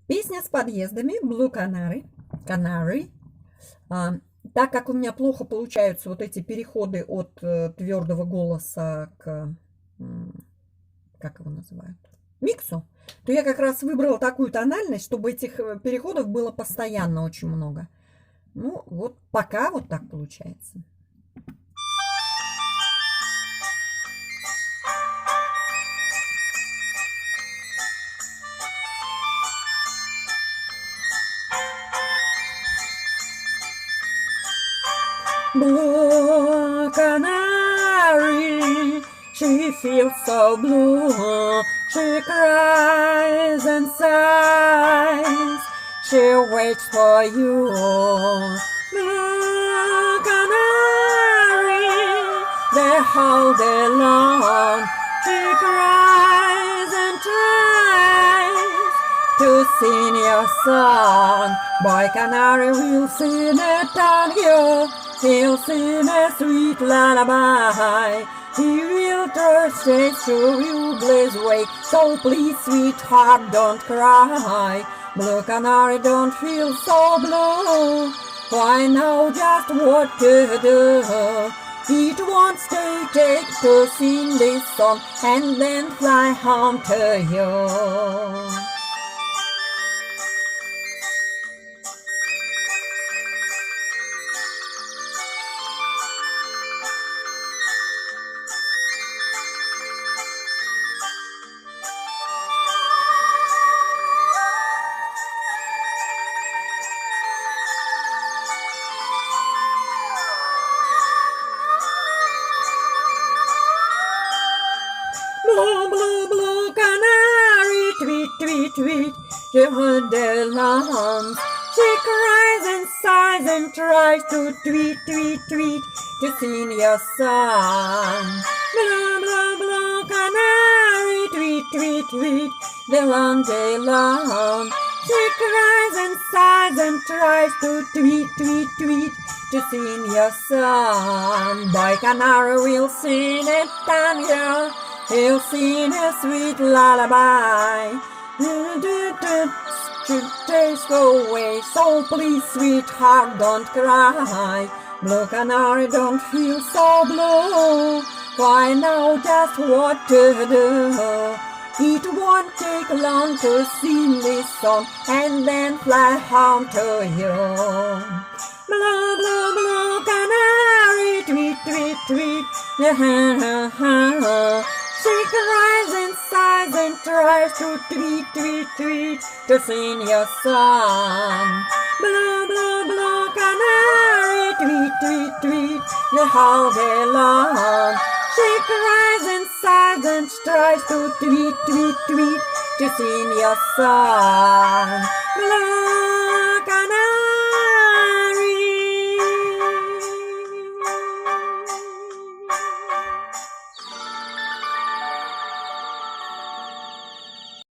Песня с подъездами Blue Canary. Canary. Так как у меня плохо получаются вот эти переходы от твердого голоса к, как его называют, миксу, то я как раз выбрала такую тональность, чтобы этих переходов было постоянно очень много. Ну, вот пока вот так получается. Blue canary, she feels so blue, she cries and sighs, she waits for you. Blue canary, the whole day long, she cries and tries to sing your song. Boy canary will sing it on you. He'll sing a sweet lullaby. He will throw straight through you, blaze away. So please, sweetheart, don't cry. Blue canary, don't feel so blue. Why know just what to do. It won't take to sing this song and then fly home to you. Blue, blue, blue canary, tweet, tweet, tweet, she heard the alarms. She cries and sighs and tries to tweet, tweet, tweet, to sing your song. Blue, blue, blue canary, tweet, tweet, tweet, the long day long. She cries and sighs and tries to tweet, tweet, tweet, to sing your song. Boy canary will sing it down here. He'll sing a sweet lullaby. Days go away, so please, sweetheart, don't cry. Blue canary, don't feel so blue. Why know just what to do. It won't take long to sing this song and then fly home to you. Blue, blue, blue canary, tweet, tweet, tweet. She cries and sighs and tries to tweet, tweet, tweet, to sing your song. Blue, blue, blue canary, tweet, tweet, tweet, the whole day long. She cries and sighs and tries to tweet, tweet, tweet, to sing your song. Blue,